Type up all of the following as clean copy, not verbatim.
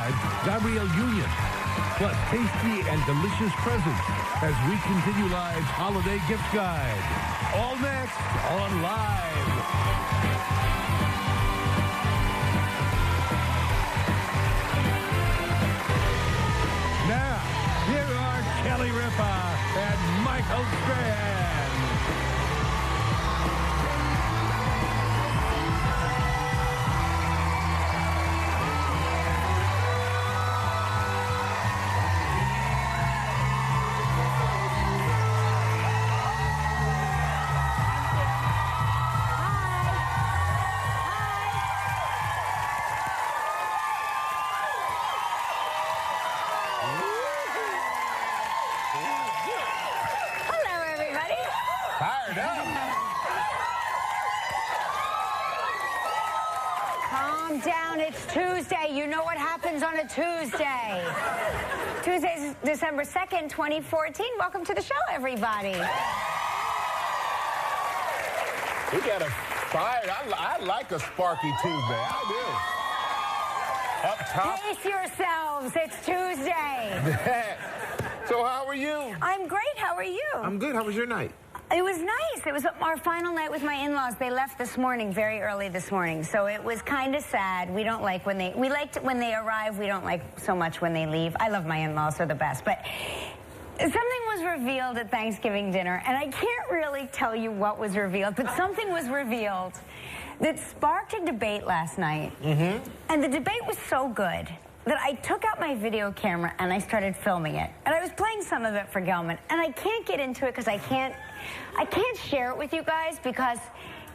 guide, Gabrielle Union. Plus tasty and delicious presents as we continue Live's holiday gift guide. All next on Live. Now, here are Kelly Ripa and Michael Strahan. Calm down, it's Tuesday. You know what happens on a Tuesday. Tuesday's December 2nd, 2014. Welcome to the show, everybody. We got a fire. I like a sparky Tuesday. I do. Up top. Pace yourselves. It's Tuesday. So how are you? I'm great. How are you? I'm good. How was your night? It was nice. It was our final night with my in-laws. They left this morning, very early this morning. So it was kind of sad. We don't like when we liked when they arrive. We don't like so much when they leave. I love my in-laws. They're the best. But something was revealed at Thanksgiving dinner, and I can't really tell you what was revealed, but something was revealed that sparked a debate last night. And the debate was so good that I took out my video camera and I started filming it. And I was playing some of it for Gelman. And I can't get into it because I can't share it with you guys because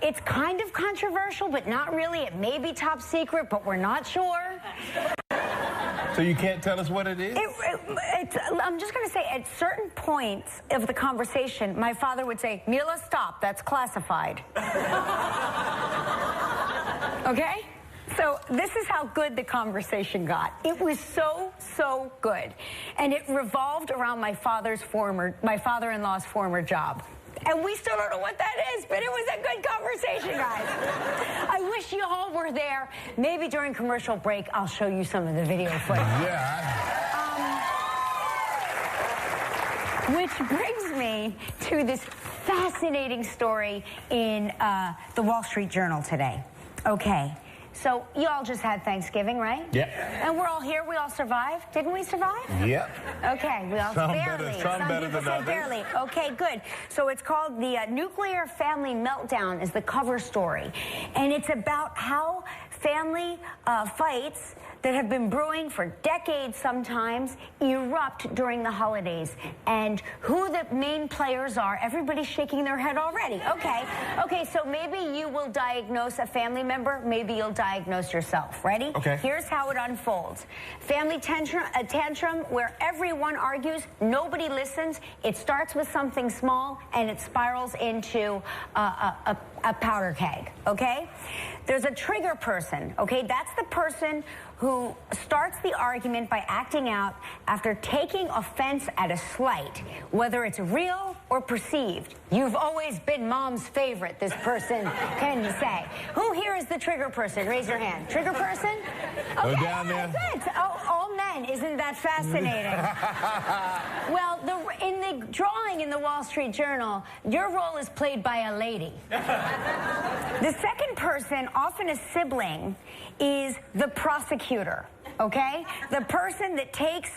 it's kind of controversial, but not really. It may be top secret, but we're not sure. So you can't tell us what it is? I'm just going to say, at certain points of the conversation, my father would say, Mila, stop, that's classified. Okay? So this is how good the conversation got. It was so good. And it revolved around my father-in-law's former job. And we still don't know what that is, but it was a good conversation, guys. I wish you all were there. Maybe during commercial break, I'll show you some of the video footage. Yeah. Which brings me to this fascinating story in the Wall Street Journal today. Okay. So you all just had Thanksgiving, right? Yep. And we're all here. We all survived. Didn't we survive? Yep. Okay. We all barely. Some better than others. Barely. Okay, good. So it's called The Nuclear Family Meltdown is the cover story. And it's about how family fights that have been brewing for decades sometimes erupt during the holidays. And who the main players are, everybody's shaking their head already. Okay, so maybe you will diagnose a family member, maybe you'll diagnose yourself. Ready? Okay. Here's how it unfolds. Family a tantrum where everyone argues, nobody listens. It starts with something small and it spirals into a powder keg, okay? There's a trigger person, okay? That's the person who starts the argument by acting out after taking offense at a slight, whether it's real or perceived. You've always been mom's favorite, this person can say. Who here is the trigger person? Raise your hand. Trigger person? Okay, down there. Good. Oh, all men. Isn't that fascinating? Well, in the drawing in the Wall Street Journal, your role is played by a lady. The second person, often a sibling, is the prosecutor, okay? The person that takes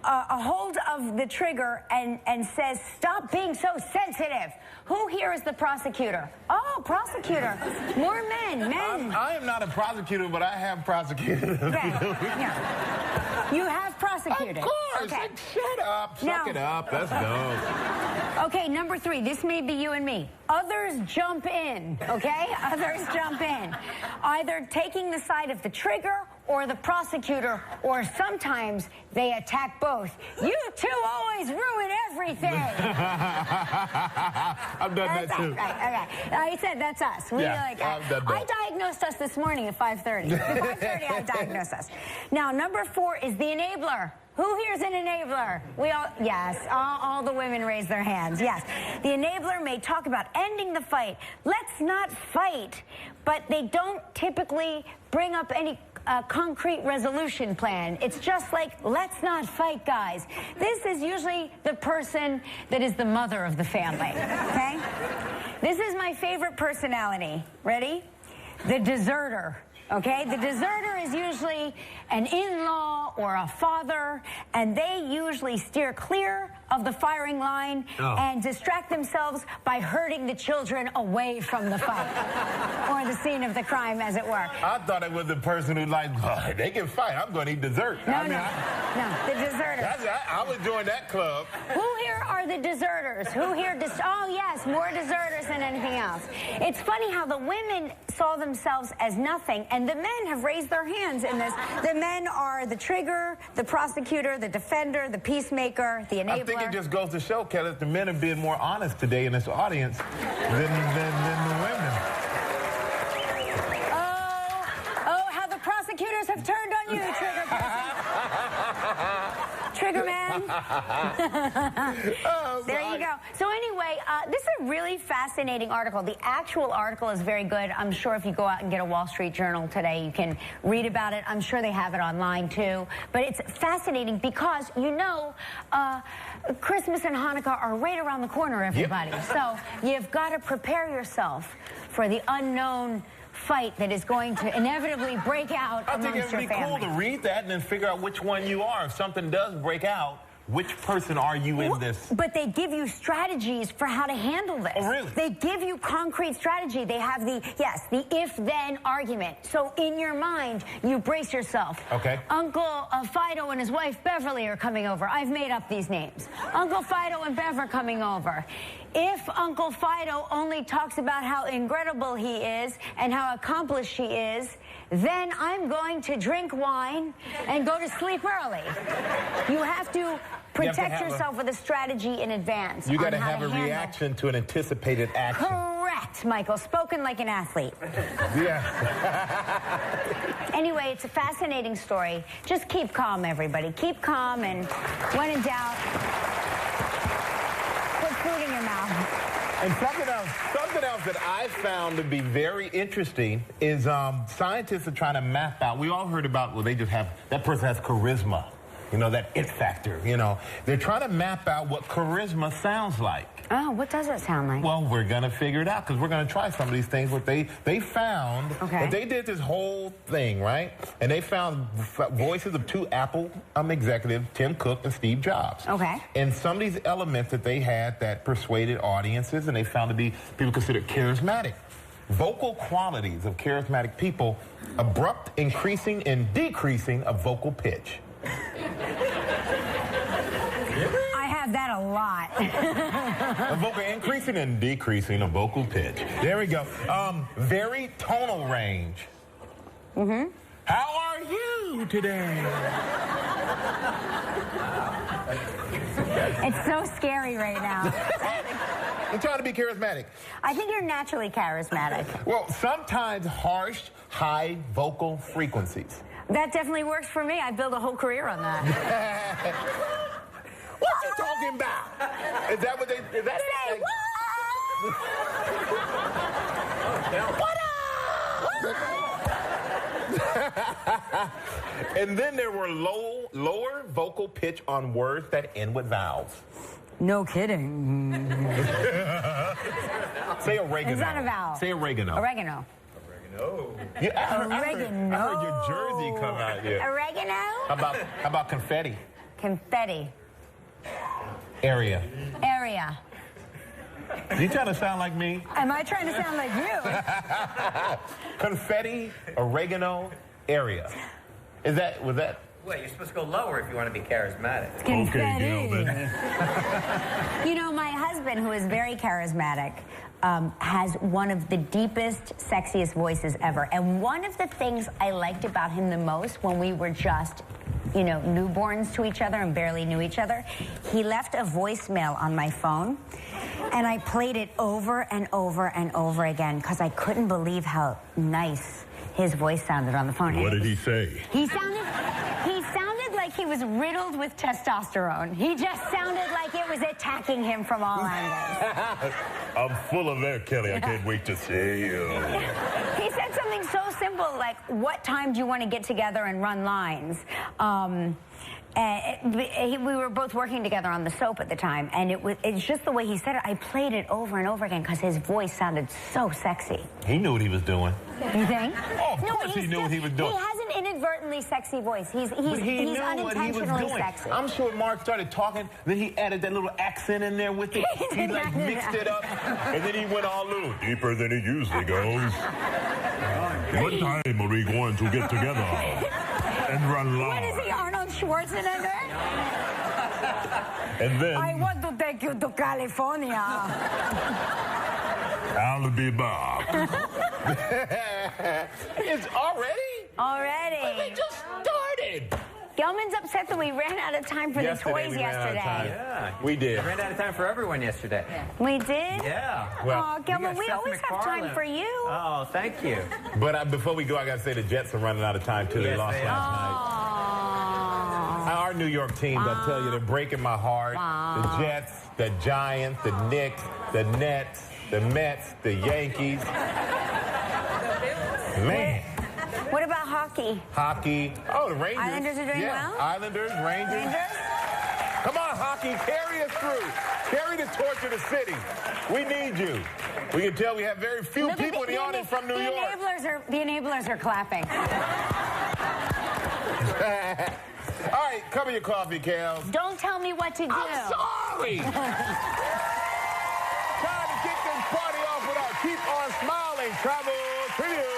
a hold of the trigger and says, stop being so sensitive. Who here is the prosecutor? Oh, prosecutor. More men. I am not a prosecutor, but I have prosecuted. Okay. Yeah. You have prosecuted. Of course. Okay. Shut up. Suck it up. Let's go. Okay, number 3. This may be you and me. Others jump in, okay? Others jump in. Either taking the side of the trigger or the prosecutor, or sometimes they attack both. You two always ruin everything. I've done that too. Right, okay. I said that's us. I've done that. I diagnosed us this morning at 5:30. At 5:30, I diagnosed us. Now, number 4 is the enabler. Who here's an enabler? We all, yes, all the women raise their hands, yes. The enabler may talk about ending the fight. Let's not fight. But they don't typically bring up any a concrete resolution plan. It's just like, let's not fight, guys. This is usually the person that is the mother of the family, okay? This is my favorite personality. Ready? The deserter. Okay, the deserter is usually an in-law or a father, and they usually steer clear of the firing line and distract themselves by herding the children away from the fight or the scene of the crime, as it were. I thought it was the person who like, oh, they can fight. I'm going to eat dessert. No, the deserter. I would join that club. Who here are the deserters? Who here? Oh, yes, more deserters than anything else. It's funny how the women saw themselves as nothing, and the men have raised their hands in this. The men are the trigger, the prosecutor, the defender, the peacemaker, the enabler. I think it just goes to show, Kelly, that the men are being more honest today in this audience than the women. Oh, how the prosecutors have turned on you, trigger person. Trigger man. There you go. So anyway, this is a really fascinating article. The actual article is very good. I'm sure if you go out and get a Wall Street Journal today, you can read about it. I'm sure they have it online too. But it's fascinating because, you know, Christmas and Hanukkah are right around the corner, everybody. Yep. So you've got to prepare yourself for the unknown fight that is going to inevitably break out amongst your family. I think it would be cool to read that and then figure out which one you are. If something does break out, which person are you in this? But they give you strategies for how to handle this. Oh, really? They give you concrete strategy. They have the if-then argument. So in your mind, you brace yourself. Okay. Uncle Fido and his wife Beverly are coming over. I've made up these names. Uncle Fido and Bev are coming over. If Uncle Fido only talks about how incredible he is and how accomplished he is, then I'm going to drink wine and go to sleep early. You have to protect yourself with a strategy in advance. You got to have a reaction to an anticipated action. Correct, Michael. Spoken like an athlete. Yeah. Anyway, it's a fascinating story. Just keep calm, everybody. Keep calm, and when in doubt, put food in your mouth. And something else that I found to be very interesting is scientists are trying to map out. We all heard about, well, they just have, that person has charisma. You know, that it factor, you know. They're trying to map out what charisma sounds like. Oh, what does it sound like? Well, we're going to figure it out because we're going to try some of these things. What they found, that they did this whole thing, right? And they found voices of two Apple executives, Tim Cook and Steve Jobs. Okay. And some of these elements that they had that persuaded audiences and they found to be people considered charismatic. Vocal qualities of charismatic people, abrupt increasing and decreasing of vocal pitch. I have that a lot. A vocal increasing and decreasing of vocal pitch. There we go. Very tonal range. Mm-hmm. How are you today? It's so scary right now. I'm trying to be charismatic. I think you're naturally charismatic. Well, sometimes harsh, high vocal frequencies. That definitely works for me. I built a whole career on that. What you talking about? Is that what they... Is that Say, what up? And then there were lower vocal pitch on words that end with vowels. No kidding. Say oregano. It's not a vowel. Say oregano. Oregano. Yeah, Oregano. I heard your Jersey come out here. Oregano? How about confetti? Confetti. Area. Area. You trying to sound like me? Am I trying to sound like you? Confetti, oregano, area. Was that? Well, you're supposed to go lower if you want to be charismatic. Confetti. You know, my husband, who is very charismatic, has one of the deepest, sexiest voices ever. And one of the things I liked about him the most when we were just, you know, newborns to each other and barely knew each other, he left a voicemail on my phone, and I played it over and over and over again because I couldn't believe how nice his voice sounded on the phone. What did he say? He sounded like he was riddled with testosterone. He just sounded like it was attacking him from all angles. I'm full of that, Kelly. I can't wait to see you. He said something so simple like, what time do you want to get together and run lines? We were both working together on the soap at the time, and it's just the way he said it. I played it over and over again because his voice sounded so sexy. He knew what he was doing. You think? Oh, of course he knew what he was doing. He has an inadvertently sexy voice. He's knew what he was unintentionally doing. sexy. I'm sure Mark started talking, then he added that little accent in there with it. He like mixed it up, and then he went all little deeper than he usually goes. What time are we going to get together and run long? What is he, Arnold Schwarzenegger? And then I want to take you to California. I'll be back. It's already? Already. They just started. Gelman's upset that we ran out of time for the toys we ran out of time. Yeah. We did. We ran out of time for everyone yesterday. We did? Yeah. Well, Oh, Gelman, we Seth always have time MacFarlane. for you. Oh, thank you. But before we go, I got to say the Jets are running out of time, too. They Yes, lost they last night. Our New York teams, I tell you, they're breaking my heart. The Jets, the Giants, the Knicks, the Nets, the Mets, the Yankees. Man. What about hockey? Hockey. Oh, the Rangers. Islanders are doing well? Islanders, Rangers. Rangers? Come on, hockey, carry us through. Carry the torch of the city. We need you. We can tell we have very few Look at people in the audience from New York. The enablers are clapping. All right, cover your coffee, Cal. Don't tell me what to do. I'm sorry. Time to kick this party off with our Keep On Smiling Travel Tribute.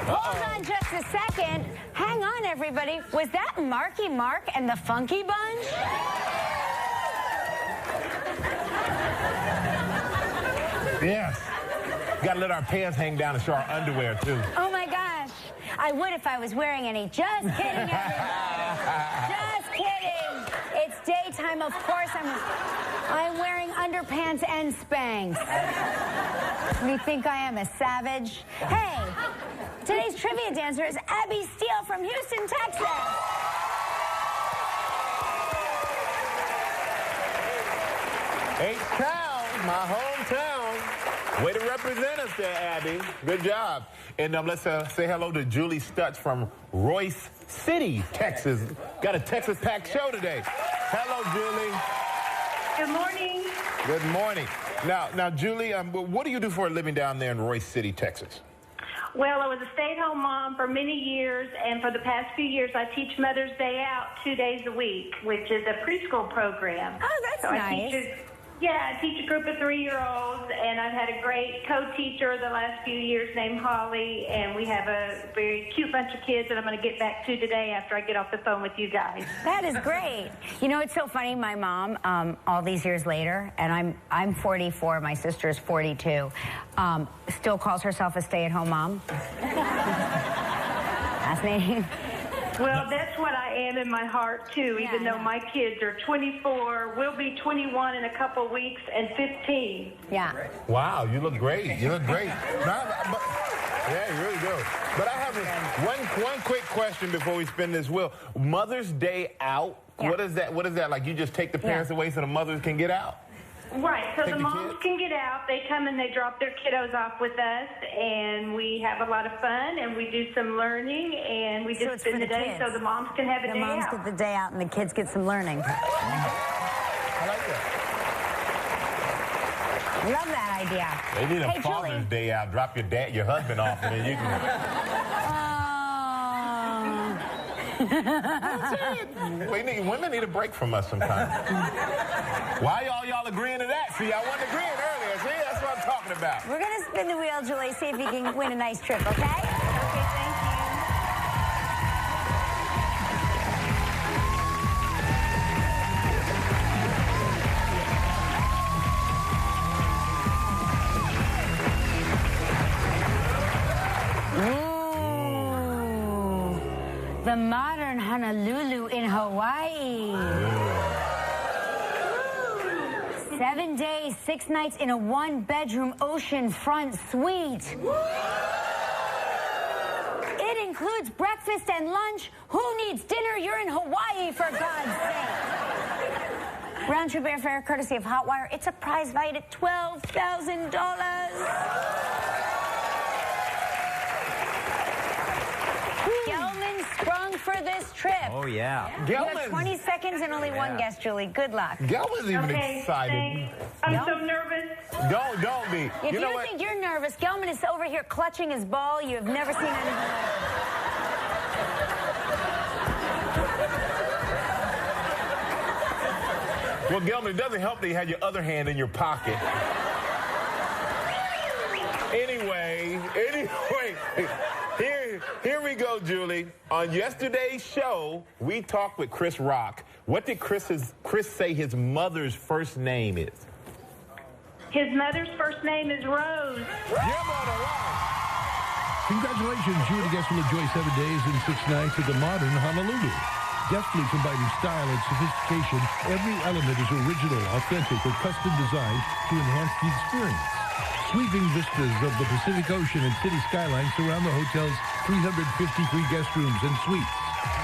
Hold on just a second. Hang on, everybody. Was that Marky Mark and the Funky Bunch? Yes. Gotta let our pants hang down and show our underwear, too. Oh, my gosh. I would if I was wearing any. Just kidding, everybody. Just kidding. It's daytime. Of course I'm wearing underpants and Spanx. You think I am a savage? Hey, today's trivia dancer is Abby Steele from Houston, Texas. H-Town, my hometown. Way to represent us there, Abby. Good job. And let's say hello to Julie Stutz from Royce City, Texas. Got a Texas-packed show today. Hello, Julie. Good morning. Good morning. Now, Julie, what do you do for a living down there in Royce City, Texas? Well, I was a stay-at-home mom for many years, and for the past few years, I teach Mother's Day out 2 days a week, which is a preschool program. Oh, that's nice. I teach a group of 3-year-olds, and I've had a great co-teacher the last few years named Holly, and we have a very cute bunch of kids that I'm going to get back to today after I get off the phone with you guys. That is great. You know, it's so funny. My mom, all these years later, and I'm 44. My sister is 42. Still calls herself a stay-at-home mom. Fascinating. Well, that's what I am in my heart, too, even though my kids are 24, will be 21 in a couple weeks, and 15. Yeah. Wow, you look great. You look great. Yeah, you really do. But I have one quick question before we spin this wheel. Mother's Day out, what is that? What is that? Like you just take the parents away so the mothers can get out? Right, so Take the the moms kids? can get out. They come and they drop their kiddos off with us, and we have a lot of fun, and we do some learning, and we So just it's for spend the the day kids. so the moms can have a The day moms out. get the day out and the kids get some learning. I like that. Love that idea. They need a Hey, Father's Julie. Day out. Drop your husband off, and then you can. Women need a break from us sometimes. Why y'all agreeing to that? See, I wasn't agreeing earlier. See, that's what I'm talking about. We're going to spin the wheel, Julie, see if you can win a nice trip, okay? Okay, thank you. Ooh. The The modern Honolulu in Hawaii. 7 days, 6 nights in a 1-bedroom oceanfront suite. It includes breakfast and lunch. Who needs dinner? You're in Hawaii, for God's sake. Round-trip airfare courtesy of Hotwire. It's a prize valued at $12,000. Gelman sprung for this trip. Oh, yeah. You have 20 seconds and only one guest, Julie. Good luck. Gelman's even excited. Thanks. I'm so nervous. Don't be. If you know what? think you're nervous, Gelman is over here clutching his ball. You have never seen anything like it. Well, Gelman, it doesn't help that you had your other hand in your pocket. Anyway, here we go, Julie. On yesterday's show, we talked with Chris Rock. What did Chris say his mother's first name is? His mother's first name is Rose. Your mother, Rock. Congratulations, you and the guests will enjoy 7 days and 6 nights at the modern Honolulu. Deftly combining style and sophistication, every element is original, authentic, or custom designed to enhance the experience. Sweeping vistas of the Pacific Ocean and city skyline surround the hotel's 353 guest rooms and suites.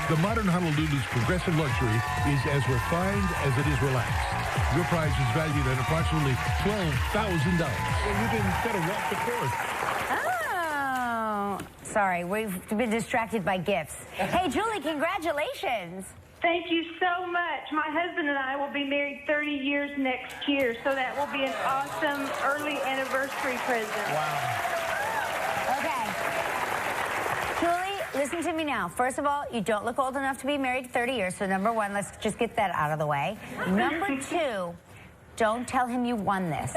The modern Honolulu's progressive luxury is as refined as it is relaxed. Your prize is valued at approximately $12,000. Well, you didn't get to walk the course. Oh, sorry. We've been distracted by gifts. Hey, Julie, congratulations. Thank you so much. My husband and I will be married 30 years next year, so that will be an awesome early anniversary present. Wow. Okay. Julie, listen to me now. First of all, you don't look old enough to be married 30 years, so number one, let's just get that out of the way. Number two, don't tell him you won this.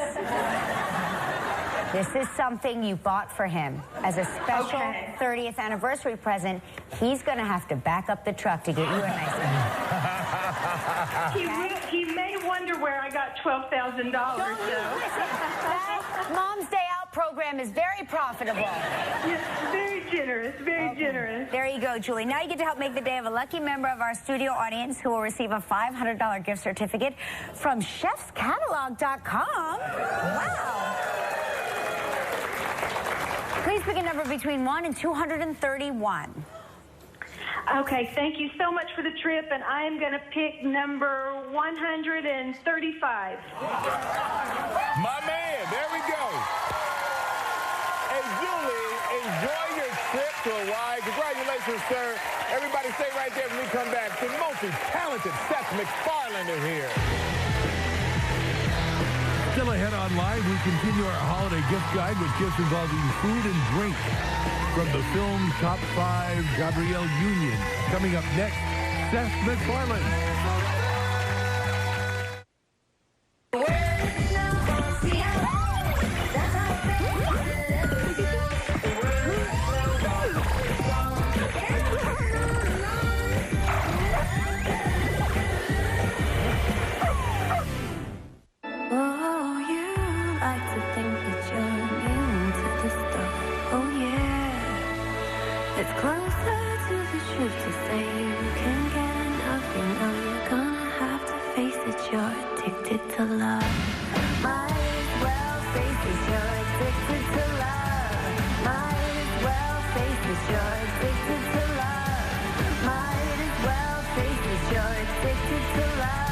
This is something you bought for him as a special 30th anniversary present. He's going to have to back up the truck to get you a nice one. He may wonder where I got $12,000, though. That Mom's Day Out program is very profitable. Yes, very generous, very generous. There you go, Julie. Now you get to help make the day of a lucky member of our studio audience who will receive a $500 gift certificate from chefscatalog.com. Wow. Please pick a number between 1 and 231. Okay, thank you so much for the trip, and I am going to pick number 135. My man, there we go. Hey, Julie, enjoy your trip to Hawaii. Congratulations, sir. Everybody stay right there when we come back. The multi-talented Seth MacFarlane is here. Still ahead on Live, we continue our holiday gift guide with gifts involving food and drink. From the film Top 5, Gabrielle Union. Coming up next, Seth MacFarlane. It's closer to the truth to say you can get enough. You know you're gonna have to face it. You're addicted to love. Might as well face it. You're addicted to love. Might as well face it. You're addicted to love. Might as well face it. You're addicted to love.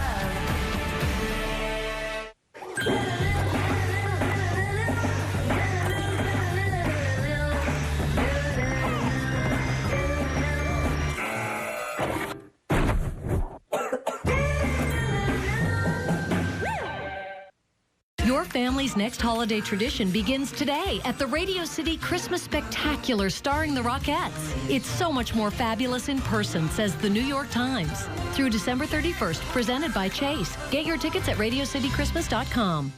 Your family's next holiday tradition begins today at the Radio City Christmas Spectacular starring the Rockettes. It's so much more fabulous in person, says the New York Times. Through December 31st, presented by Chase. Get your tickets at RadioCityChristmas.com.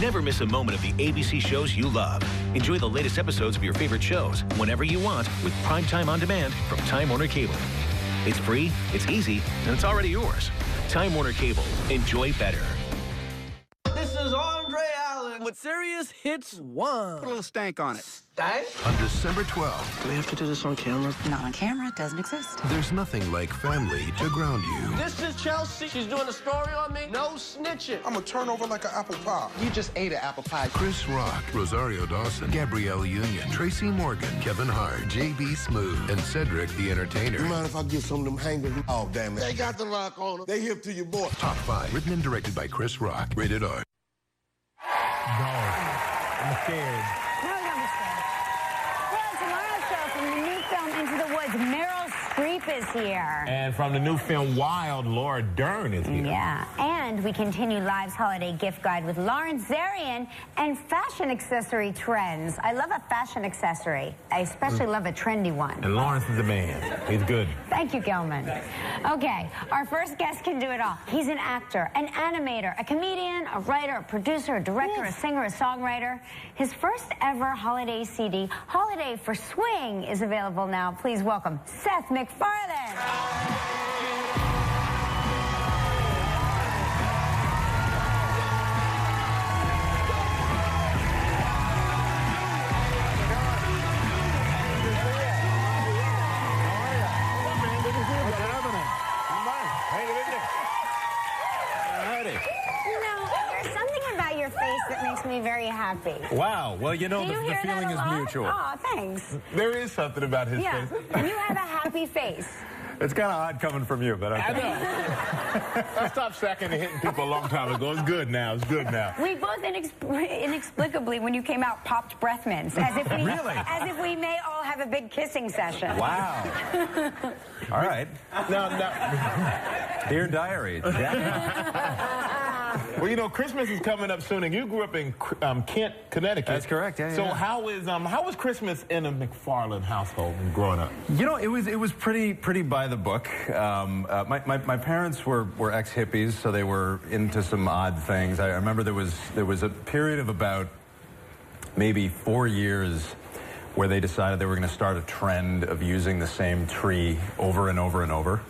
Never miss a moment of the ABC shows you love. Enjoy the latest episodes of your favorite shows whenever you want with Primetime On Demand from Time Warner Cable. It's free, it's easy, and it's already yours. Time Warner Cable. Enjoy better. This is Andre Allen. with Sirius Hits 1. Put a little stank on it. Stank? On December 12th. Do we have to do this on camera? Not on camera. It doesn't exist. There's nothing like family to ground you. This is Chelsea. She's doing a story on me. No snitching. I'm gonna turn over like an apple pie. You just ate an apple pie. Chris Rock, Rosario Dawson, Gabrielle Union, Tracy Morgan, Kevin Hart, J.B. Smoove, and Cedric the Entertainer. You mind if I get some of them hangers? Oh, damn it. They got the rock on them. They hip to your boy. Top 5, written and directed by Chris Rock. Rated R. No. I'm scared. No, don't be scared. Well, tomorrow's show from the new film Into the Woods, Meryl Streep is here. And from the new film Wild, Laura Dern is here. Yeah, and we continue Live's holiday gift guide with Lawrence Zarian and fashion accessory trends. I love a fashion accessory. I especially love a trendy one. And Lawrence is a man. He's good. Thank you, Gelman. Okay, our first guest can do it all. He's an actor, an animator, a comedian, a writer, a producer, a director, a singer, a songwriter. His first ever holiday CD, Holiday for Swing, is available now. Please welcome Seth MacFarlane. That makes me very happy. Wow. Well, you know, the feeling is mutual. Oh, thanks. There is something about his face. You have a happy face. It's kind of odd coming from you, but okay. I know. I stopped sacking and hitting people a long time ago. It's good now. It's good now. We both inexplicably, when you came out, popped breath mints, as if we, really? As if we may all have a big kissing session. Wow. All right. No. Dear Diary. Well, you know, Christmas is coming up soon, and you grew up in Kent, Connecticut. That's correct. Yeah. So how was Christmas in a MacFarlane household growing up? You know, it was pretty by the book. My parents were ex-hippies, so they were into some odd things. I remember there was a period of about maybe 4 years where they decided they were going to start a trend of using the same tree over and over and over.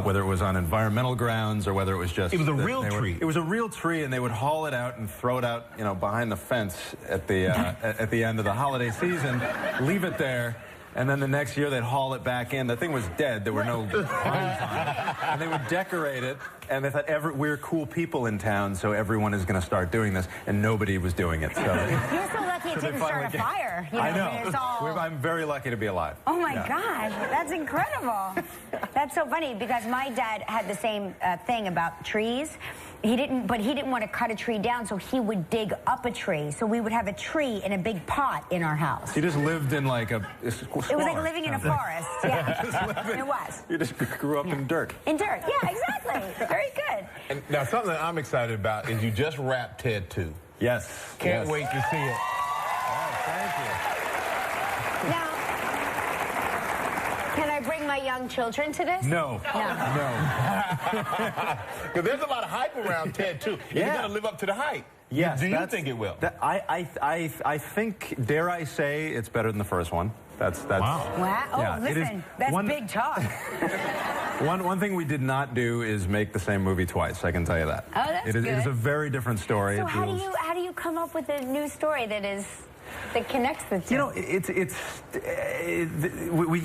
Whether it was on environmental grounds or whether it was just... It was a real tree. It was a real tree, and they would haul it out and throw it out, you know, behind the fence at the at the end of the holiday season, leave it there, and then the next year they'd haul it back in. The thing was dead. There were no vines on it. And they would decorate it, and they thought, we're cool people in town, so everyone is going to start doing this, and nobody was doing it. So you're so lucky it didn't start a fire. You know, I know. It's all... I'm very lucky to be alive. Oh, my God. That's incredible. That's so funny, because my dad had the same thing about trees. He didn't want to cut a tree down, so he would dig up a tree. So we would have a tree in a big pot in our house. He just lived in like a square. It was like living in a forest. Yeah, it was. You just grew up in dirt. In dirt, yeah, exactly. Very good. And now, something that I'm excited about is you just wrapped Ted 2. Yes. Can't wait to see it. Thank you. Now, can I bring my young children to this? No. Because there's a lot of hype around Ted 2. Yeah. You're going to live up to the hype. Yes. Do you think it will? I think, dare I say, it's better than the first one. That's wow. Oh, yeah, listen, that's big talk. One thing we did not do is make the same movie twice. I can tell you that. Oh, that's good. It is a very different story. So how do you come up with a new story that connects the two? You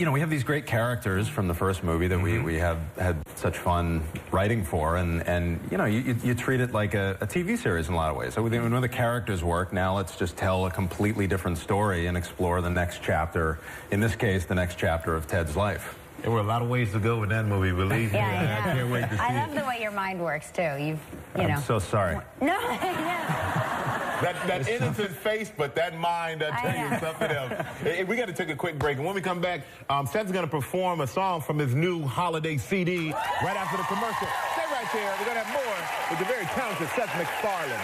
know, we have these great characters from the first movie that we have had such fun writing for, and you know, you treat it like a TV series in a lot of ways. So we know the characters work. Now let's just tell a completely different story and explore the next chapter. In this case, the next chapter of Ted's life. There were a lot of ways to go with that movie, believe me. Yeah. I can't wait to see it. I love the way your mind works too. I'm so sorry. No. That innocent face, but that mind, I tell you, something else. Hey, we got to take a quick break. And when we come back, Seth's going to perform a song from his new holiday CD right after the commercial. Stay right there. We're going to have more with the very talented Seth MacFarlane.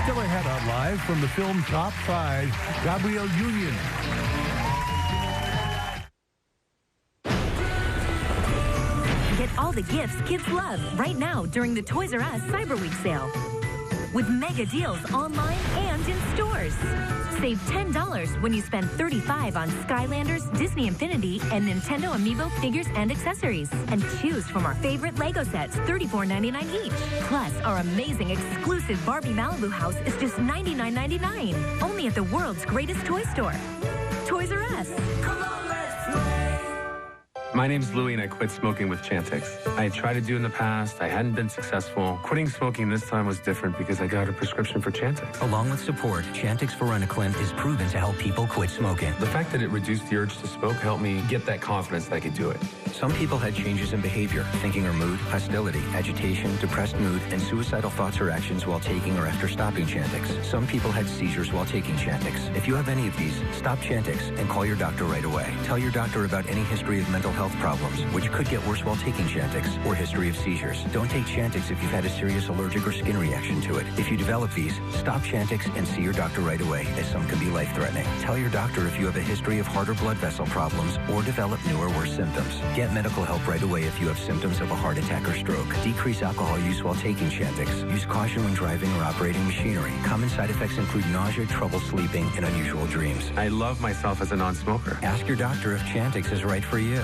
Still ahead on Live from the film Top 5, Gabrielle Union. Get all the gifts kids love right now during the Toys R Us Cyber Week sale. with mega deals online and in stores. Save $10 when you spend $35 on Skylanders, Disney Infinity, and Nintendo Amiibo figures and accessories. And choose from our favorite Lego sets, $34.99 each. Plus, our amazing exclusive Barbie Malibu house is just $99.99. Only at the world's greatest toy store, Toys R Us. Come on, let's play. My name's Louie, and I quit smoking with Chantix. I had tried to do in the past. I hadn't been successful. Quitting smoking this time was different because I got a prescription for Chantix. Along with support, Chantix Varenicline is proven to help people quit smoking. The fact that it reduced the urge to smoke helped me get that confidence that I could do it. Some people had changes in behavior, thinking or mood, hostility, agitation, depressed mood, and suicidal thoughts or actions while taking or after stopping Chantix. Some people had seizures while taking Chantix. If you have any of these, stop Chantix and call your doctor right away. Tell your doctor about any history of mental health problems, which could get worse while taking Chantix, or history of seizures. Don't take Chantix if you've had a serious allergic or skin reaction to it. If you develop these, stop Chantix and see your doctor right away, as some can be life-threatening. Tell your doctor if you have a history of heart or blood vessel problems or develop new or worse symptoms. Get medical help right away if you have symptoms of a heart attack or stroke. Decrease alcohol use while taking Chantix. Use caution when driving or operating machinery. Common side effects include nausea, trouble sleeping, and unusual dreams. I love myself as a non-smoker. Ask your doctor if Chantix is right for you.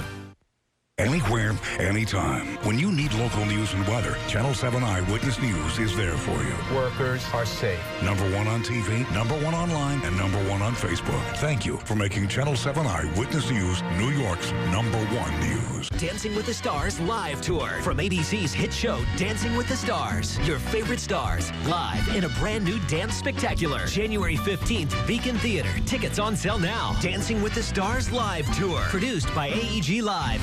Anywhere, anytime. When you need local news and weather, Channel 7 Eyewitness News is there for you. Workers are safe. #1 on TV, #1 online, and #1 on Facebook. Thank you for making Channel 7 Eyewitness News New York's #1 news. Dancing with the Stars live tour from ABC's hit show Dancing with the Stars. Your favorite stars live in a brand new dance spectacular. January 15th, Beacon Theater. Tickets on sale now. Dancing with the Stars live tour. Produced by AEG Live.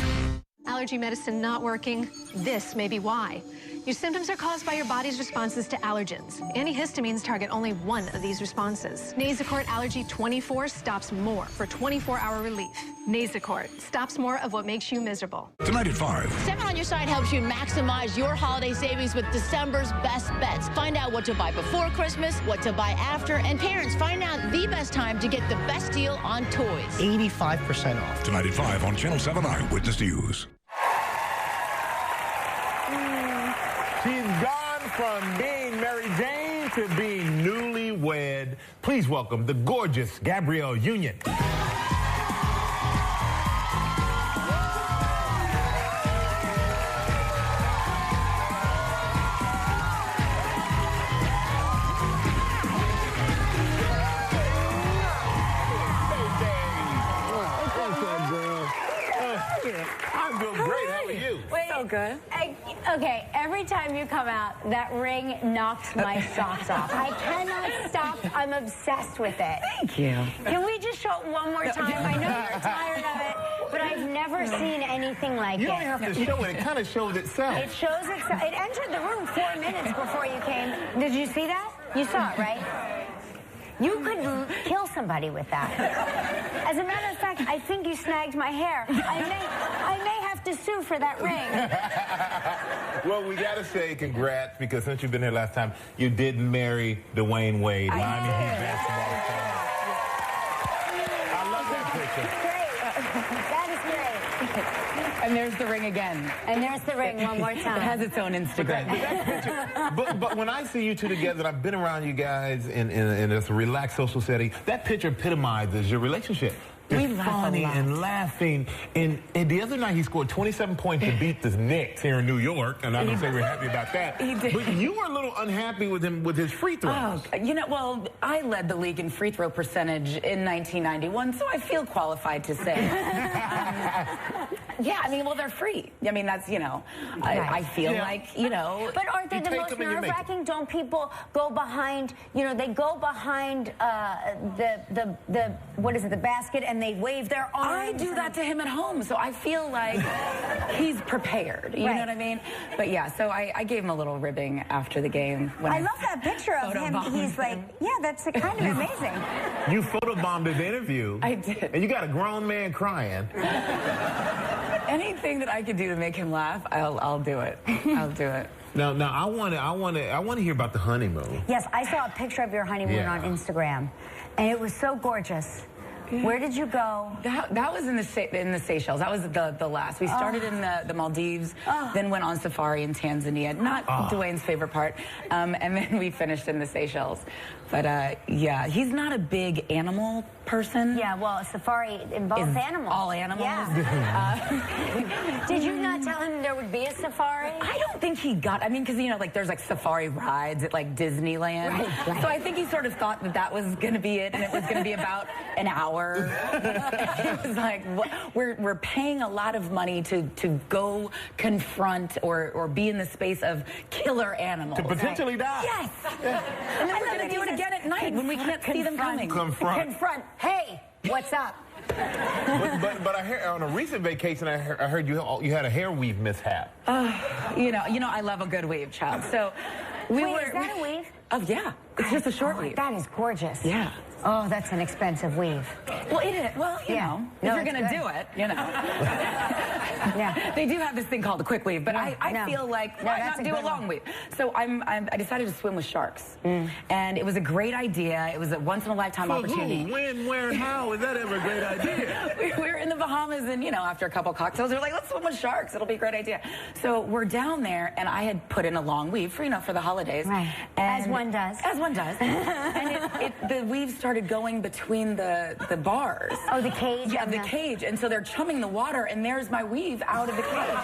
Allergy medicine not working? This may be why. Your symptoms are caused by your body's responses to allergens. Antihistamines target only one of these responses. Nasacort Allergy 24 stops more for 24-hour relief. Nasacort stops more of what makes you miserable. Tonight at 5. 7 on Your Side helps you maximize your holiday savings with December's best bets. Find out what to buy before Christmas, what to buy after, and parents, find out the best time to get the best deal on toys. 85% off. Tonight at 5 on Channel 7 Eyewitness News. She's gone from being Mary Jane to being newlywed. Please welcome the gorgeous Gabrielle Union. I'm doing great. How are you? Wait, so good. Okay, every time you come out, that ring knocks my socks off. I cannot stop. I'm obsessed with it. Thank you. Can we just show it one more time? I know you're tired of it, but I've never seen anything like it. You don't have to show it. It kind of shows itself. It shows itself. It entered the room 4 minutes before you came. Did you see that? You saw it, right? You could kill somebody with that. As a matter of fact, I think you snagged my hair. I may have to sue for that ring. Well, we got to say congrats, because since you've been here last time, you did marry Dwayne Wade. Miami Heat basketball star. I love that picture. Great. That is great. And there's the ring again. And there's the ring one more time. It has its own Instagram. But when I see you two together, and I've been around you guys in this relaxed social setting, that picture epitomizes your relationship. We laugh funny a lot. and laughing. And the other night, he scored 27 points to beat the Knicks here in New York, and I don't say we're happy about that. He did. But you were a little unhappy with him with his free throws. Oh, you know, well, I led the league in free throw percentage in 1991, so I feel qualified to say. Yeah, I mean, well, they're free. I mean, that's, you know, I feel like, you know. But aren't they the most nerve-wracking? Don't people go behind, you know, they go behind the what is it, the basket, and they wave their arms? I do that to him at home, so I feel like he's prepared. You know what I mean? But yeah, so I gave him a little ribbing after the game. When I love that picture of him. He's like, yeah, that's kind of amazing. You photobombed his interview. I did. And you got a grown man crying. Anything that I could do to make him laugh, I'll do it. I'll do it. Now, I want to hear about the honeymoon. Yes, I saw a picture of your honeymoon on Instagram, and it was so gorgeous. Where did you go? That was in the Seychelles. That was the last. We started in the Maldives, then went on safari in Tanzania. Not Dwayne's favorite part. And then we finished in the Seychelles. But yeah, he's not a big animal person. Yeah, well, a safari involves animals. All animals. Yeah. Did you not tell him there would be a safari? I don't think he got, I mean, because, you know, like there's like safari rides at like Disneyland. Right. So I think he sort of thought that was going to be it, and it was going to be about an hour. It was like, we're paying a lot of money to go confront or be in the space of killer animals. To potentially die. Yes. And then we're going to do it again at night when we can't see them coming. Confront. Hey, what's up? but I heard on a recent vacation, I heard you had a hair weave mishap. You know, I love a good weave, child. So we Wait, is that a weave? Oh yeah, it's just a short weave. That is gorgeous. Yeah. Oh, that's an expensive weave. Well, it is. Well, you know, if you're going to do it, you know. Yeah. They do have this thing called a quick weave, but I feel like, why not do a long weave? So I decided to swim with sharks. And it was a great idea. It was a once-in-a-lifetime opportunity. Who, when, where, and how? Is that ever a great idea? we were in the Bahamas, and, you know, after a couple cocktails, we were like, let's swim with sharks. It'll be a great idea. So we're down there, and I had put in a long weave for, you know, for the holidays. Right. And as one does. As one does. And the weave started going between the bars. Oh, the cage? Yeah, the cage. And so they're chumming the water, and there's my weave out of the cage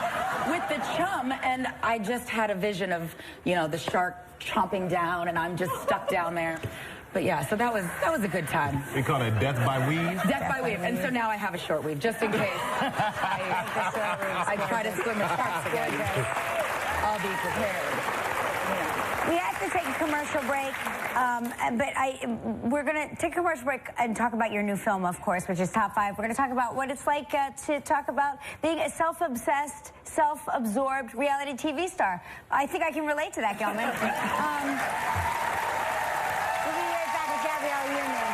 with the chum. And I just had a vision of, you know, the shark chomping down, and I'm just stuck down there. But yeah, so that was a good time. We call it death by weave? Death by weave. And so now I have a short weave, just in case I try to swim with sharks again. I'll be prepared. We have to take a commercial break, but we're going to take a commercial break and talk about your new film, of course, which is Top 5. We're going to talk about what it's like to talk about being a self-obsessed, self-absorbed reality TV star. I think I can relate to that, Gelman. We'll be right back with Gabrielle Union.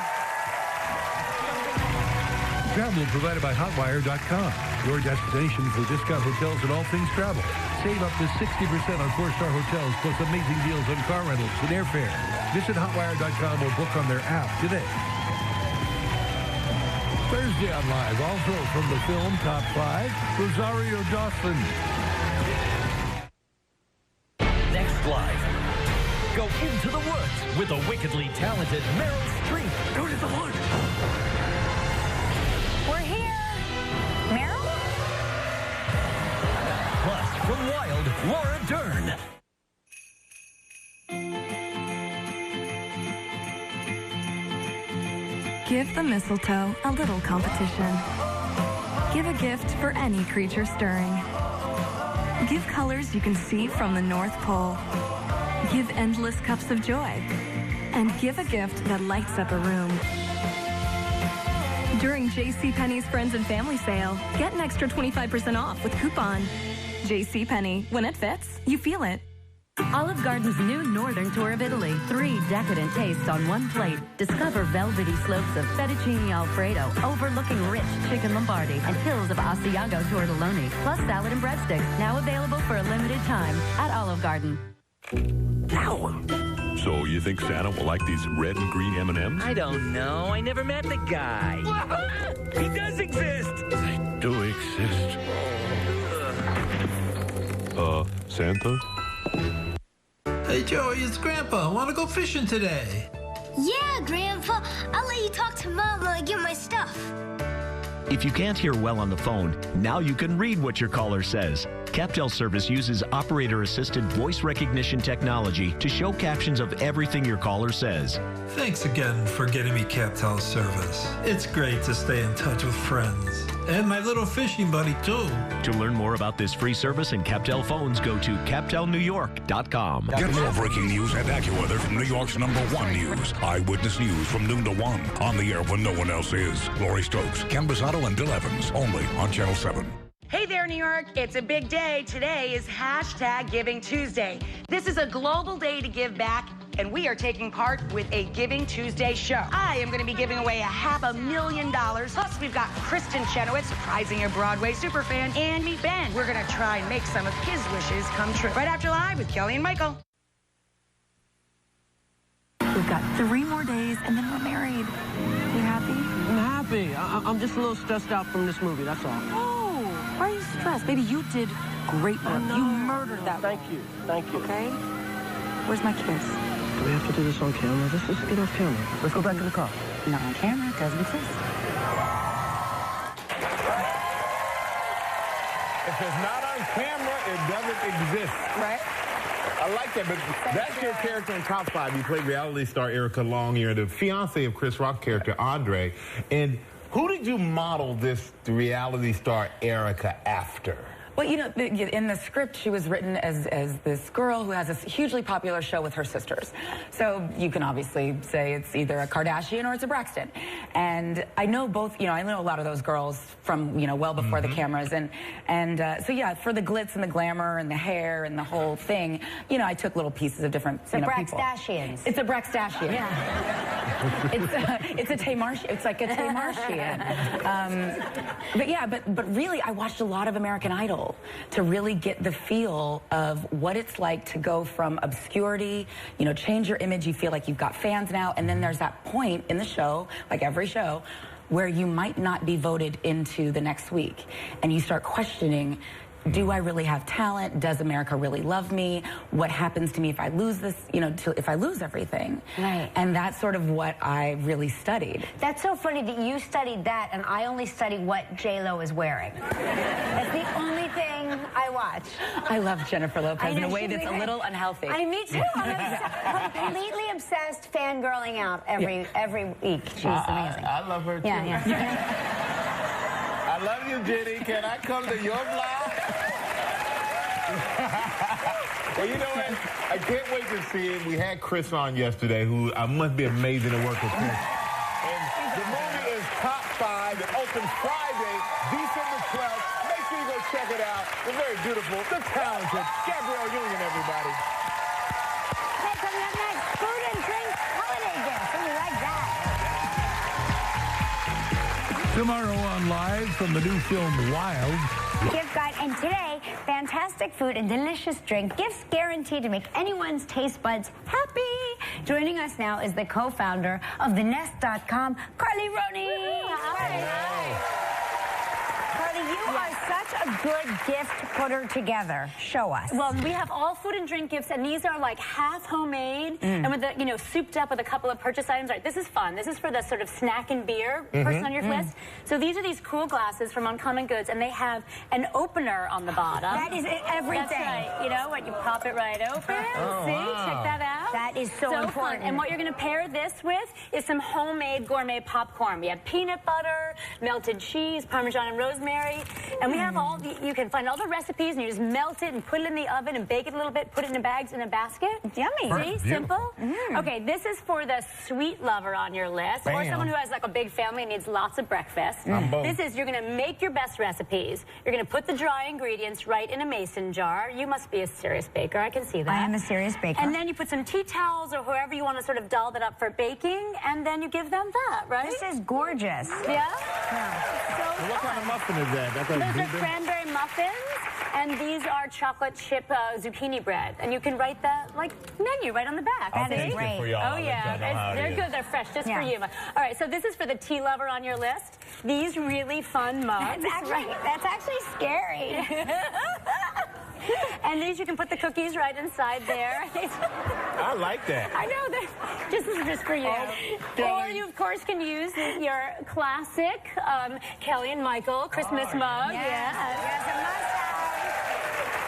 Travel provided by Hotwire.com, your destination for discount hotels and all things travel. Save up to 60% on 4-star hotels, plus amazing deals on car rentals and airfare. Visit Hotwire.com or book on their app today. Thursday on Live, also from the film Top 5, Rosario Dawson. Next Live. Go into the woods with the wickedly talented Meryl Streep. Go to the woods. We're here. Meryl? Plus, from Wild, Laura Dern. Give the mistletoe a little competition. Give a gift for any creature stirring. Give colors you can see from the North Pole. Give endless cups of joy. And give a gift that lights up a room. During JCPenney's Friends and Family Sale, get an extra 25% off with coupon. JCPenney, when it fits, you feel it. Olive Garden's new Northern Tour of Italy. 3 decadent tastes on one plate. Discover velvety slopes of fettuccine Alfredo overlooking rich chicken Lombardi and hills of Asiago tortelloni, plus salad and breadsticks. Now available for a limited time at Olive Garden. Ow. So you think Santa will like these red and green M&Ms? I don't know. I never met the guy. He does exist. They do exist. Santa? Hey, Joey, it's Grandpa. Want to go fishing today? Yeah, Grandpa. I'll let you talk to Mom while I get my stuff. If you can't hear well on the phone, now you can read what your caller says. Captel Service uses operator-assisted voice recognition technology to show captions of everything your caller says. Thanks again for getting me Captel Service. It's great to stay in touch with friends. And my little fishing buddy, too. To learn more about this free service and Captel phones, go to CaptelNewYork.com. Get more breaking news and AccuWeather from New York's #1 news. Eyewitness News from noon to 1. On the air when no one else is. Lori Stokes, Ken Bisato, and Dill Evans. Only on Channel 7. Hey there, New York. It's a big day. Today is Giving Tuesday. This is a global day to give back, and we are taking part with a Giving Tuesday show. I am going to be giving away $500,000. Plus, we've got Kristen Chenoweth, surprising your Broadway superfan, and Meet Ben. We're going to try and make some of his wishes come true. Right after Live with Kelly and Michael. We've got 3 more days, and then we're married. You happy? I'm happy. be. I'm just a little stressed out from this movie, that's all. Oh, why are you stressed? Baby, you did great work. You murdered that Thank you. Okay? Where's my kiss? Do we have to do this on camera? Let's get off camera. Let's go back to the car. Not on camera, it doesn't exist. If it's not on camera, it doesn't exist. Right? I like that, but that's your character in Top 5. You played reality star Erica Long. You're the fiance of Chris Rock's character, Andre. And who did you model this reality star Erica after? Well, you know, in the script, she was written as this girl who has a hugely popular show with her sisters. So you can obviously say it's either a Kardashian or it's a Braxton. And I know both, you know, I know a lot of those girls from, you know, well before the cameras. And so, yeah, for the glitz and the glamour and the hair and the whole thing, you know, I took little pieces of different, So you know, Braxtashians. It's a Braxtashian. Yeah. It's a Tamartian. It's like a Tamartian. But yeah, but really, I watched a lot of American Idol to really get the feel of what it's like to go from obscurity, you know, change your image, you feel like you've got fans now, and then there's that point in the show, like every show, where you might not be voted into the next week, and you start questioning, do I really have talent? Does America really love me? What happens to me if I lose this, you know, if I lose everything? Right. And that's sort of what I really studied. That's so funny that you studied that and I only studied what J-Lo is wearing. That's the only thing I watch. I love Jennifer Lopez in a way that's a little unhealthy. Me too. I'm completely obsessed fangirling out every week. She's amazing. I love her too. Yeah. I love you, Jenny. Can I come to your vlog? Well, you know what? I can't wait to see it. We had Chris on yesterday, who must be amazing to work with Chris. And the movie is Top 5. It opens Friday, December 12th. Make sure you go check it out. The very beautiful, the talented Gabrielle Union, everybody. Okay, coming up next, food and drink holiday gifts. How do you like that? Tomorrow on Live from the new film Wild. Gift guide, and today, fantastic food and delicious drink. Gifts guaranteed to make anyone's taste buds happy. Joining us now is the co-founder of TheNest.com, Carly Roney. Hi. Carly, you are such a good gift putter together. Show us. Well, we have all food and drink gifts, and these are like half homemade and with the, you know, souped up with a couple of purchase items. Right, this is fun. This is for the sort of snack and beer person on your list. So these are these cool glasses from Uncommon Goods, and they have an opener on the bottom. That is everything. That's right. You know what? You pop it right open. Check that out. That is so important. Fun. And what you're going to pair this with is some homemade gourmet popcorn. We have peanut butter, melted cheese, Parmesan and rosemary, and we have all. You can find all the recipes, and you just melt it and put it in the oven and bake it a little bit. Put it in bags in a basket. Yummy. See, simple. Okay, this is for the sweet lover on your list, or someone who has like a big family and needs lots of breakfast. This is, you're going to make your best recipes. You're going to put the dry ingredients right in a mason jar. You must be a serious baker. I can see that. I am a serious baker. And then you put some tea towels or whoever you want to sort of doll that up for baking, and then you give them that, right? This is gorgeous. Yeah? So what kind of muffin is that? Those are cranberry muffins, and these are chocolate chip zucchini bread. And you can write the menu right on the back. That is great. Oh yeah, they're good. They're fresh just for you. All right, so this is for the tea lover on your list. These really fun mugs. That's actually scary. And these, you can put the cookies right inside there. I like that. I know, this is just for you. Or you, of course, can use your classic Kelly and Michael Christmas mug.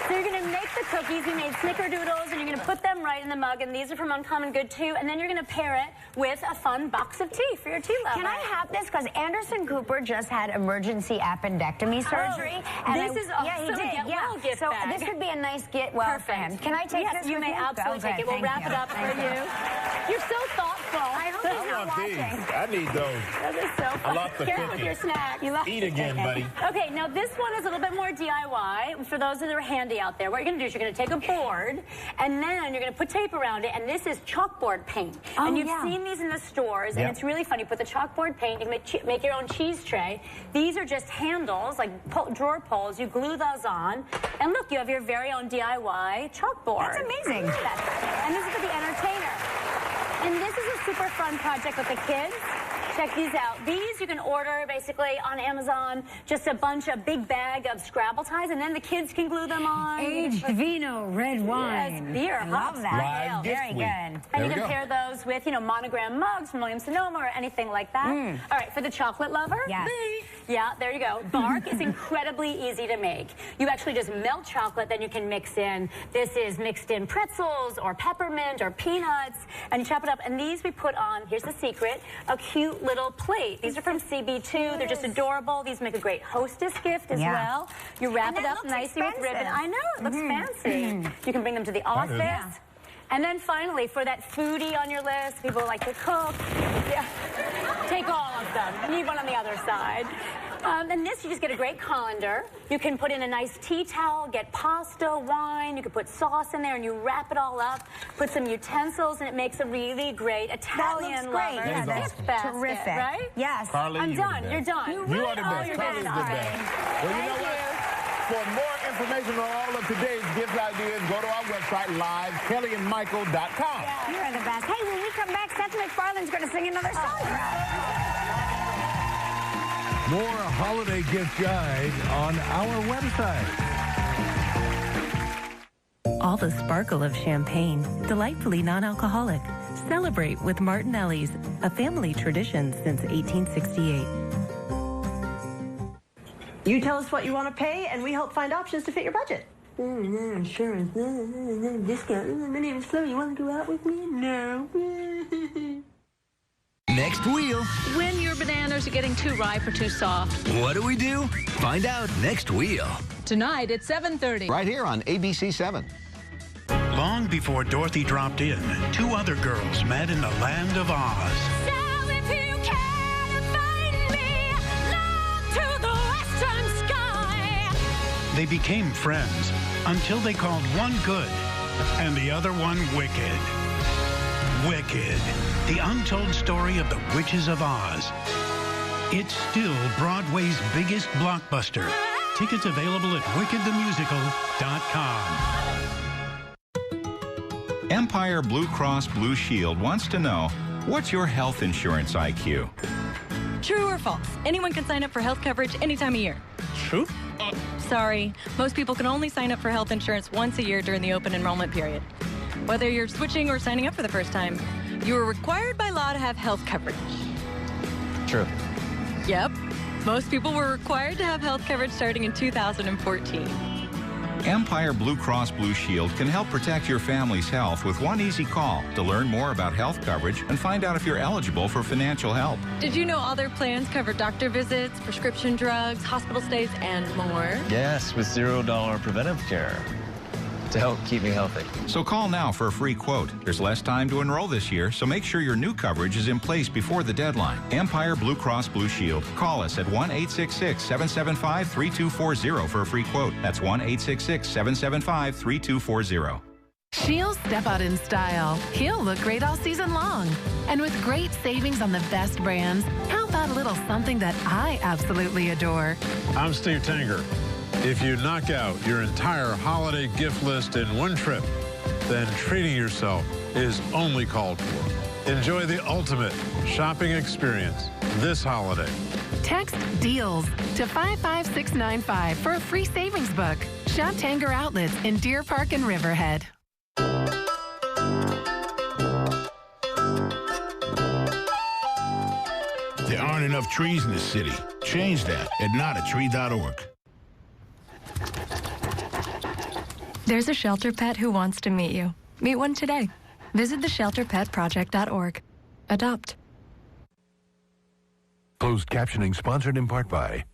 So you're going to make the cookies. We made snickerdoodles, and you're going to put them right in the mug, and these are from Uncommon Good, too. And then you're going to pair it with a fun box of tea for your tea lover. Can I have this? Because Anderson Cooper just had emergency appendectomy surgery. And this is also he did. a get-well gift so bag. This would be a nice get-well for him. Can I take this? Yes, you may absolutely take it. We'll wrap it up for you. You're so thoughtful. I hope he's not watching. I need those. That is so fun. I love the Careful with cookies. your snack. Eat again, buddy. Okay, now this one is a little bit more DIY. For those that are handy out there, what you're going to do is you're going to take a board, and then you're going to put tape around it, and this is chalkboard paint. And you've seen these in the stores, and it's really fun. You put the chalkboard paint, you can make your own cheese tray. These are just handles, like drawer pulls. You glue those on, and look, you have your very own DIY chalkboard. That's amazing. And this is for the entertainer. And this is a super fun project with the kids. Check these out. These you can order basically on Amazon. Just a big bag of Scrabble ties, and then the kids can glue them on. Aged vino, red wine. Yes, beer. Love that. Live Very good. And you can pair those with, monogram mugs from Williams-Sonoma or anything like that. All right, for the chocolate lover. Yes. Yeah, there you go. Bark is incredibly easy to make. You actually just melt chocolate, then you can mix in. This is mixed in pretzels or peppermint or peanuts, and you chop it up. And these we put on, here's the secret, a cute little plate. These are from CB2. They're just adorable. These make a great hostess gift as well. You wrap it up nicely with ribbon. I know, it looks fancy. You can bring them to the office. And then finally, for that foodie on your list, people who like to cook, take all of them. Need one on the other side. And this, you just get a great colander. You can put in a nice tea towel, get pasta, wine. You can put sauce in there, and you wrap it all up. Put some utensils, and it makes a really great Italian lover. Yeah, that's terrific. Right? Yes. Carly, I'm done. You're done. You are the best. Carly's the best. Well, you know what? For more information on all of today's gift ideas, go to our website, livekellyandmichael.com. Yeah, you're the best. Hey, when we come back, Seth MacFarlane's going to sing another song for us. More holiday gift guide on our website. All the sparkle of champagne, delightfully non-alcoholic. Celebrate with Martinelli's, a family tradition since 1868. You tell us what you want to pay, and we help find options to fit your budget. Insurance, discount. My name is Flo. You want to go out with me? No. Next wheel. When your bananas are getting too ripe or too soft. What do we do? Find out next wheel. Tonight at 7:30. Right here on ABC 7. Long before Dorothy dropped in, two other girls met in the land of Oz. They became friends until they called one good and the other one wicked. Wicked, the untold story of the Witches of Oz. It's still Broadway's biggest blockbuster. Tickets available at wickedthemusical.com. Empire Blue Cross Blue Shield wants to know, what's your health insurance IQ? True or false? Anyone can sign up for health coverage any time of year. True? Sorry, most people can only sign up for health insurance once a year during the open enrollment period. Whether you're switching or signing up for the first time, you are required by law to have health coverage. True. Yep. Most people were required to have health coverage starting in 2014. Empire Blue Cross Blue Shield can help protect your family's health with one easy call to learn more about health coverage and find out if you're eligible for financial help. Did you know other plans cover doctor visits, prescription drugs, hospital stays, and more? Yes, with $0 preventive care to help keep me healthy. So call now for a free quote. There's less time to enroll this year, so make sure your new coverage is in place before the deadline. Empire Blue Cross Blue Shield. Call us at 1-866-775-3240 for a free quote. That's 1-866-775-3240. She'll step out in style. He'll look great all season long. And with great savings on the best brands, how about a little something that I absolutely adore? I'm Steve Tanger. If you knock out your entire holiday gift list in one trip, then treating yourself is only called for. Enjoy the ultimate shopping experience this holiday. Text DEALS to 55695 for a free savings book. Shop Tanger Outlets in Deer Park and Riverhead. There aren't enough trees in the city. Change that at notatree.org. There's a shelter pet who wants to meet you. Meet one today. Visit theshelterpetproject.org. Adopt. Closed captioning sponsored in part by...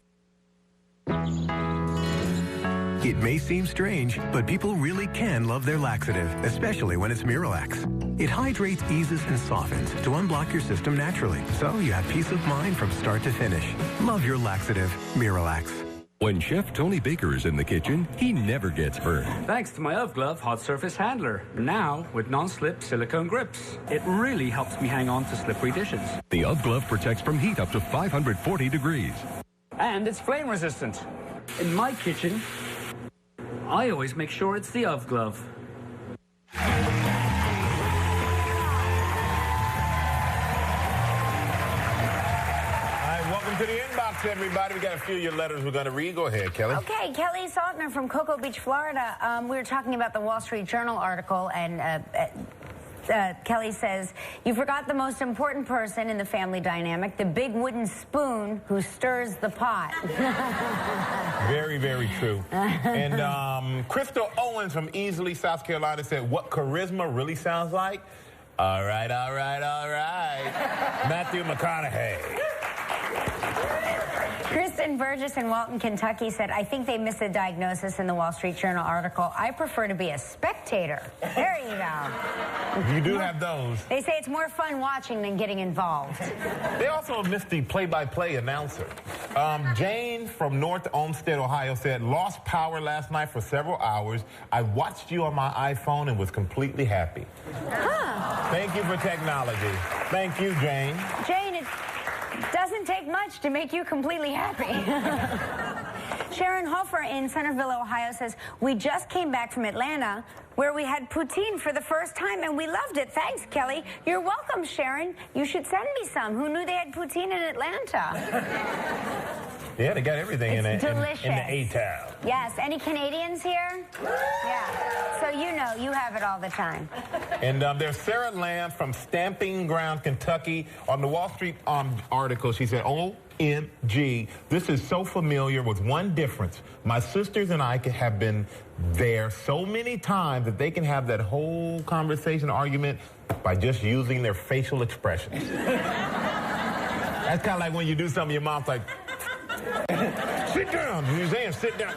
It may seem strange, but people really can love their laxative, especially when it's Miralax. It hydrates, eases, and softens to unblock your system naturally, so you have peace of mind from start to finish. Love your laxative, Miralax. When Chef Tony Baker is in the kitchen, he never gets burned. Thanks to my Elf Glove Hot Surface Handler. Now with non-slip silicone grips. It really helps me hang on to slippery dishes. The Elf Glove protects from heat up to 540 degrees. And it's flame resistant. In my kitchen, I always make sure it's the Elf Glove. to the inbox, everybody. We got a few of your letters we're going to read. Go ahead, Kelly. Okay, Kelly Saltner from Cocoa Beach, Florida. We were talking about the Wall Street Journal article, and Kelly says, you forgot the most important person in the family dynamic, the big wooden spoon who stirs the pot. Very, very true. And Crystal Owens from Easley, South Carolina said, what charisma really sounds like? All right, all right, all right. Matthew McConaughey. Kristen Burgess in Walton, Kentucky said, I think they missed a diagnosis in the Wall Street Journal article. I prefer to be a spectator. There you go. You do have those. They say it's more fun watching than getting involved. They also missed the play-by-play announcer. Jane from North Olmsted, Ohio said, lost power last night for several hours. I watched you on my iPhone and was completely happy. Huh. Thank you for technology. Thank you, Jane. Jane, it doesn't take much to make you completely happy. Sharon Hofer in Centerville, Ohio says, we just came back from Atlanta where we had poutine for the first time and we loved it. Thanks, Kelly. You're welcome, Sharon. You should send me some. Who knew they had poutine in Atlanta? Yeah, they got everything in the A-Town. Yes. Any Canadians here? Yeah. So you know, you have it all the time. And there's Sarah Lamb from Stamping Ground, Kentucky. On the Wall Street article, she said, OMG, this is so familiar with one difference. My sisters and I have been there so many times that they can have that whole conversation argument by just using their facial expressions. That's kind of like when you do something, your mom's like, sit down, Museum, sit down.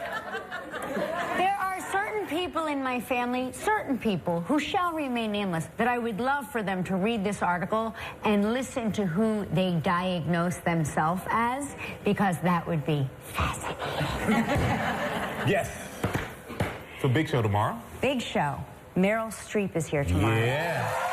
There are certain people in my family, certain people who shall remain nameless, that I would love for them to read this article and listen to who they diagnose themselves as, because that would be fascinating. Yes. So big show tomorrow? Big show. Meryl Streep is here tomorrow. Yeah.